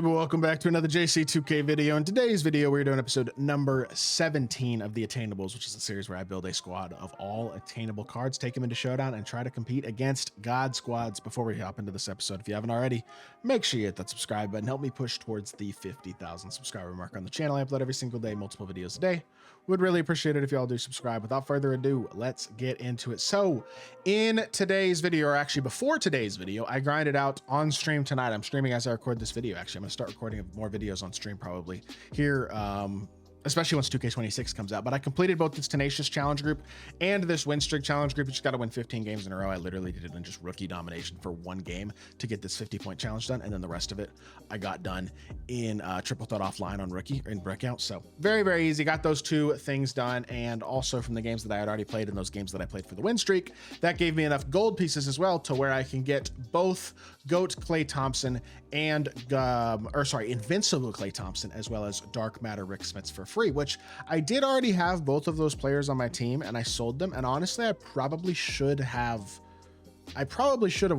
Welcome back to another JC2K video. In today's video, we're doing episode number 17 of the Attainables, which is a series where I build a squad of all attainable cards, take them into Showdown, and try to compete against God squads. Before we hop into this episode, if you haven't already, make sure you hit that subscribe button. Help me push towards the 50,000 subscriber mark on the channel. I upload every single day, multiple videos a day. Would really appreciate it if y'all do subscribe. Without further ado, let's get into it. So in today's video, or actually before today's video, I grinded out on stream tonight. I'm streaming as I record this video. Actually, I'm gonna start recording more videos on stream probably here, especially once 2K26 comes out. But I completed both this Tenacious Challenge group and this Win Streak Challenge group. You just got to win 15 games in a row. I literally did it in just rookie domination for one game to get this 50-point challenge done, and then the rest of it I got done in Triple Threat Offline on rookie in breakout. So very, very easy. Got those two things done, and also from the games that I had already played and those games that I played for the Win Streak, that gave me enough gold pieces as well to where I can get both GOAT Klay Thompson and Invincible Klay Thompson, as well as Dark Matter Rick Smits for free, which I did already have both of those players on my team, and I sold them. And honestly, I probably should have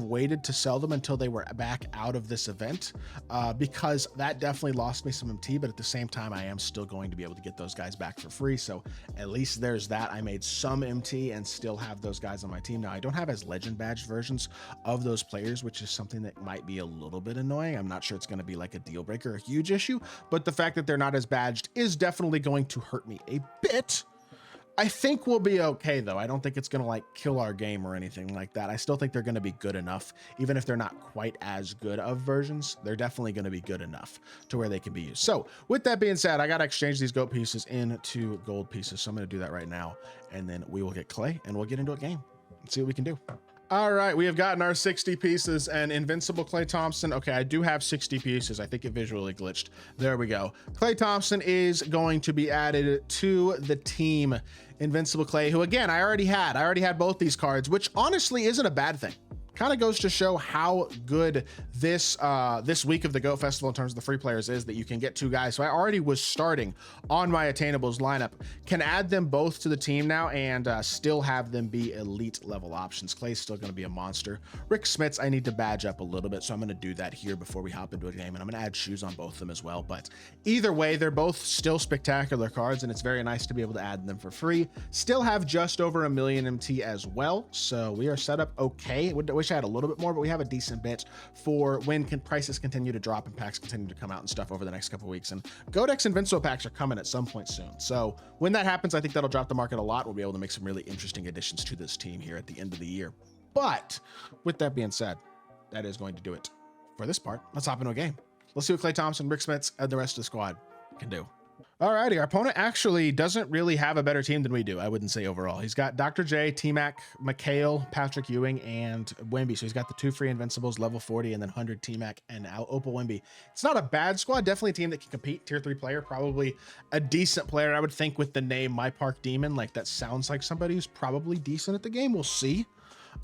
waited to sell them until they were back out of this event, because that definitely lost me some MT, but at the same time, I am still going to be able to get those guys back for free. So at least there's that. I made some MT and still have those guys on my team. Now, I don't have as legend badged versions of those players, which is something that might be a little bit annoying. I'm not sure it's going to be like a deal breaker, a huge issue, but the fact that they're not as badged is definitely going to hurt me a bit. I think we'll be okay though. I don't think it's going to like kill our game or anything like that. I still think they're going to be good enough. Even if they're not quite as good of versions, they're definitely going to be good enough to where they can be used. So with that being said, I got to exchange these GOAT pieces into gold pieces. So I'm going to do that right now. And then we will get Klay and we'll get into a game and see what we can do. All right, we have gotten our 60 pieces and Invincible Klay Thompson. Okay, I do have 60 pieces. I think it visually glitched. There we go. Klay Thompson is going to be added to the team. Invincible Klay, who again, I already had both these cards, which honestly isn't a bad thing. Kind of goes to show how good this week of the GOAT Festival in terms of the free players is, that you can get two guys. So I already was starting on my Attainables lineup, can add them both to the team now and still have them be elite level options. Klay's still going to be a monster. Rick Smits, I need to badge up a little bit, so I'm going to do that here before we hop into a game, and I'm going to add shoes on both of them as well. But either way, they're both still spectacular cards, and it's very nice to be able to add them for free. Still have just over 1 million MT as well, so we are set up okay. Wish I had a little bit more, but we have a decent bit for when prices continue to drop and packs continue to come out and stuff over the next couple of weeks. And Godex Invincible packs are coming at some point soon. So when that happens, I think that'll drop the market a lot. We'll be able to make some really interesting additions to this team here at the end of the year. But with that being said, that is going to do it for this part. Let's hop into a game. Let's see what Klay Thompson, Rick Smits, and the rest of the squad can do. Alrighty, our opponent actually doesn't really have a better team than we do, I wouldn't say overall. He's got Dr. J, T-Mac, McHale, Patrick Ewing, and Wemby. So he's got the 2 free Invincibles, level 40, and then 100 T-Mac and Opal Wemby. It's not a bad squad, definitely a team that can compete, tier 3 player, probably a decent player. I would think with the name My Park Demon, like that sounds like somebody who's probably decent at the game. We'll see.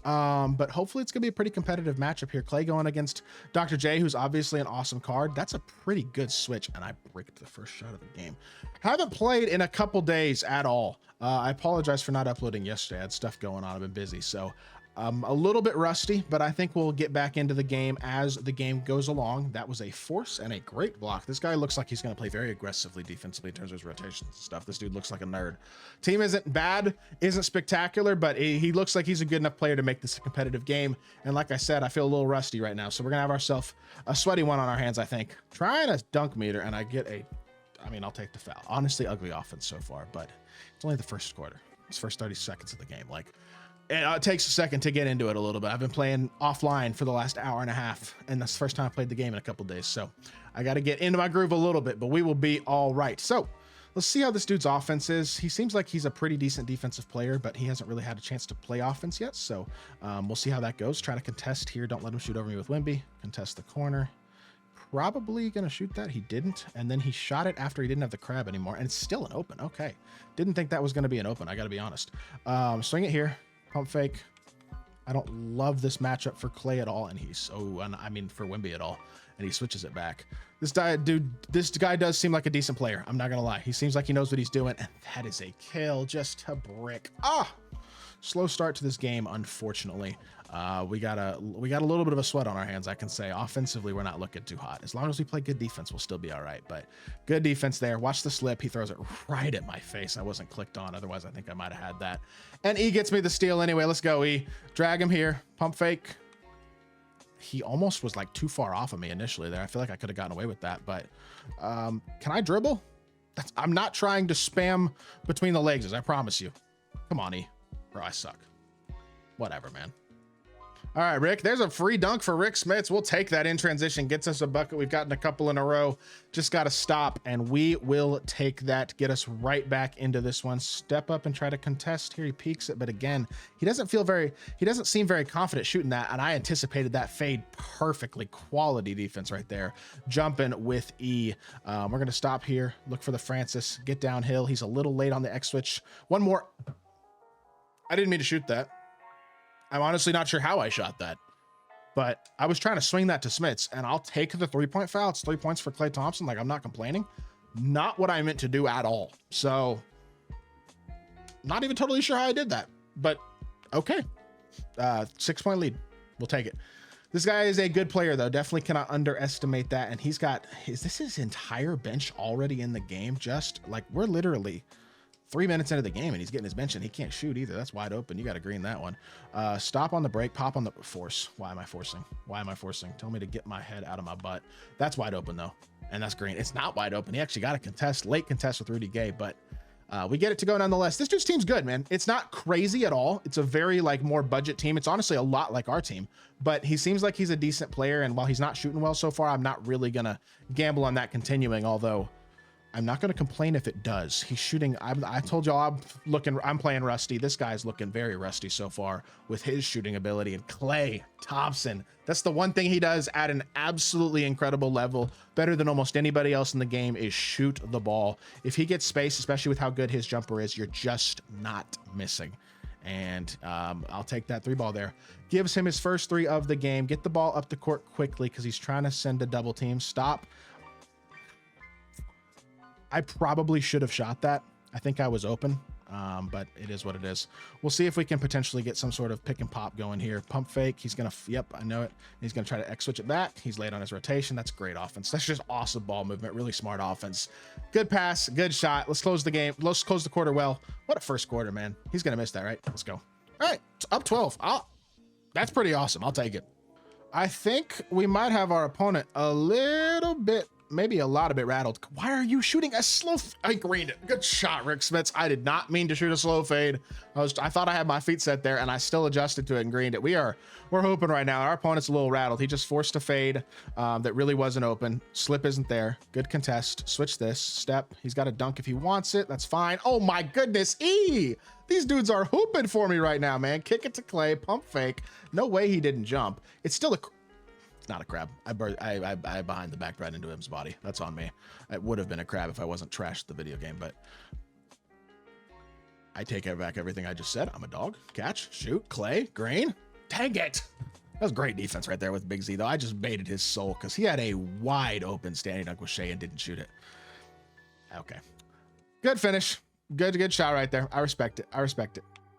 But hopefully it's gonna be a pretty competitive matchup here. Klay going against Dr. J, who's obviously an awesome card. That's a pretty good switch, and I bricked the first shot of the game. Haven't played in a couple days at all. I apologize for not uploading yesterday. I had stuff going on. I've been busy, so a little bit rusty, but I think we'll get back into the game as the game goes along. That was a force and a great block. This guy looks like he's going to play very aggressively defensively in terms of his rotations and stuff. This dude looks like a nerd. Team isn't bad, isn't spectacular, but he looks like he's a good enough player to make this a competitive game. And like I said, I feel a little rusty right now, so we're going to have ourselves a sweaty one on our hands, I think. Trying a dunk meter, and I get I'll take the foul. Honestly, ugly offense so far, but it's only the first quarter. It's first 30 seconds of the game. Like, it takes a second to get into it a little bit. I've been playing offline for the last hour and a half, and that's the first time I played the game in a couple days. So I got to get into my groove a little bit, but we will be all right. So let's see how this dude's offense is. He seems like he's a pretty decent defensive player, but he hasn't really had a chance to play offense yet. So we'll see how that goes. Try to contest here. Don't let him shoot over me with Wemby. Contest the corner. Probably gonna shoot that. He didn't, and then he shot it after he didn't have the crab anymore, and it's still an open. Okay, didn't think that was gonna be an open, I gotta be honest. Swing it here. Pump fake. I don't love this matchup for Klay at all, and for Wemby at all, and he switches it back. This guy does seem like a decent player. I'm not gonna lie. He seems like he knows what he's doing, and that is a kill, just a brick. Slow start to this game, unfortunately. We got a little bit of a sweat on our hands, I can say. Offensively, we're not looking too hot. As long as we play good defense, we'll still be all right. But good defense there. Watch the slip. He throws it right at my face. I wasn't clicked on. Otherwise, I think I might have had that. And E gets me the steal anyway. Let's go, E. Drag him here. Pump fake. He almost was like too far off of me initially there. I feel like I could have gotten away with that. But can I dribble? I'm not trying to spam between the legs, I promise you. Come on, E. Bro, I suck. Whatever, man. All right, Rick, there's a free dunk for Rick Smits. We'll take that in transition. Gets us a bucket. We've gotten a couple in a row. Just got to stop, and we will take that. Get us right back into this one. Step up and try to contest here. He peeks it, but again, he doesn't seem very confident shooting that, and I anticipated that fade perfectly. Quality defense right there. Jumping with E. We're going to stop here. Look for the Francis. Get downhill. He's a little late on the X switch. One more. I didn't mean to shoot that. I'm honestly not sure how I shot that, but I was trying to swing that to Smits, and I'll take the 3-point foul. It's 3 points for Klay Thompson. Like, I'm not complaining. Not what I meant to do at all. So not even totally sure how I did that, but okay. 6-point lead. We'll take it. This guy is a good player, though. Definitely cannot underestimate that. And he's got his entire bench already in the game. Just like, we're literally 3 minutes into the game and he's getting his bench and he can't shoot either. That's wide open. You got to green that one. Stop on the break, pop on the force. Why am I forcing? Why am I forcing? Tell me to get my head out of my butt. That's wide open though. And that's green. It's not wide open. He actually got a contest, late contest with Rudy Gay, but we get it to go nonetheless. This dude's team's good, man. It's not crazy at all. It's a very like more budget team. It's honestly a lot like our team, but he seems like he's a decent player. And while he's not shooting well so far, I'm not really going to gamble on that continuing. Although I'm not going to complain if it does. He's shooting. I told y'all I'm playing rusty. This guy's looking very rusty so far with his shooting ability. And Klay Thompson, that's the one thing he does at an absolutely incredible level, better than almost anybody else in the game, is shoot the ball. If he gets space, especially with how good his jumper is, you're just not missing. And I'll take that 3-ball there. Gives him his first 3 of the game. Get the ball up the court quickly because he's trying to send a double team. Stop. I probably should have shot that. I think I was open, but it is what it is. We'll see if we can potentially get some sort of pick and pop going here. Pump fake. He's going to, yep, I know it. He's going to try to X switch it back. He's late on his rotation. That's great offense. That's just awesome ball movement. Really smart offense. Good pass. Good shot. Let's close the game. Let's close the quarter well. What a first quarter, man. He's going to miss that, right? Let's go. All right. It's up 12. That's pretty awesome. I'll take it. I think we might have our opponent a little bit, maybe a lot of bit rattled. Why are you shooting a slow? I greened it. Good shot, Rick Smits. I did not mean to shoot a slow fade. I thought I had my feet set there and I still adjusted to it and greened it. We're hooping right now. Our opponent's a little rattled. He just forced a fade that really wasn't open. Slip isn't there. Good contest. Switch this. Step. He's got a dunk if he wants it. That's fine. Oh my goodness. E! These dudes are hooping for me right now, man. Kick it to Klay. Pump fake. No way he didn't jump. It's still it's not a crab. I behind the back right into him's body. That's on me. It would have been a crab if I wasn't trashed the video game, but I take back everything I just said. I'm a dog. Catch, shoot, Klay, green. Dang it. That was great defense right there with Big Z, though. I just baited his soul because he had a wide open standing dunk with Shea and didn't shoot it. Okay. Good finish. Good shot right there. I respect it.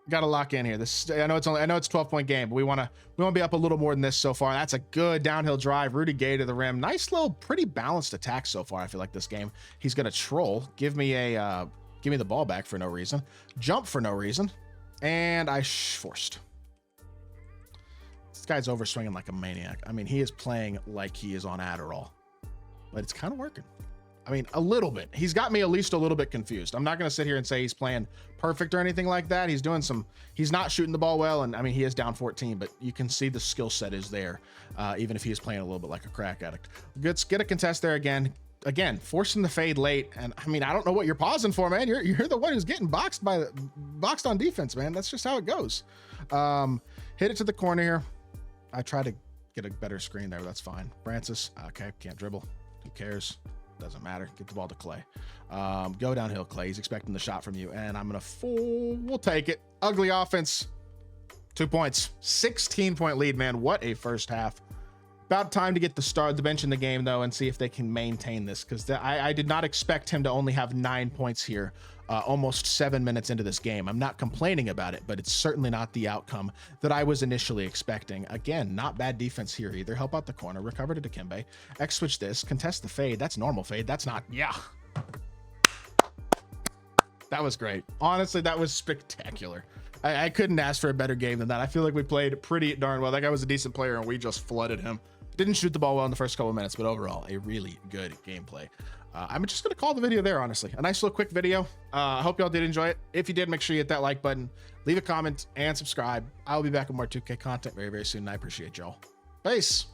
Got to lock in here. I know it's 12-point game, but we want to be up a little more than this so far. That's a good downhill drive. Rudy Gay to the rim. Nice little, pretty balanced attack so far. I feel like this game. He's gonna troll. Give me the ball back for no reason. Jump for no reason, and I forced. This guy's overswinging like a maniac. I mean, he is playing like he is on Adderall, but it's kind of working. I mean, a little bit. He's got me at least a little bit confused. I'm not going to sit here and say he's playing perfect or anything like that. He's not shooting the ball well. And I mean, he is down 14, but you can see the skill set is there. Even if he is playing a little bit like a crack addict. Let's get a contest there again, forcing the fade late. And I mean, I don't know what you're pausing for, man. You're the one who's getting boxed on defense, man. That's just how it goes. Hit it to the corner here. I try to get a better screen there. That's fine. Francis. Okay. Can't dribble. Who cares? Doesn't matter. Get the ball to Klay. Go downhill, Klay. He's expecting the shot from you. And I'm going to we'll take it. Ugly offense. 2 points. 16-point lead, man. What a first half. About time to get the bench in the game though, and see if they can maintain this, because I did not expect him to only have 9 points here, almost 7 minutes into this game. I'm not complaining about it, but it's certainly not the outcome that I was initially expecting. Again, not bad defense here either. Help out the corner, recover to Dikembe, X switch this, contest the fade. That's normal fade. That's not, yeah. That was great. Honestly, that was spectacular. I couldn't ask for a better game than that. I feel like we played pretty darn well. That guy was a decent player and we just flooded him. Didn't shoot the ball well in the first couple of minutes, but overall, a really good gameplay. I'm just going to call the video there, honestly. A nice little quick video. I hope y'all did enjoy it. If you did, make sure you hit that like button, leave a comment, and subscribe. I'll be back with more 2K content very, very soon, and I appreciate y'all. Peace.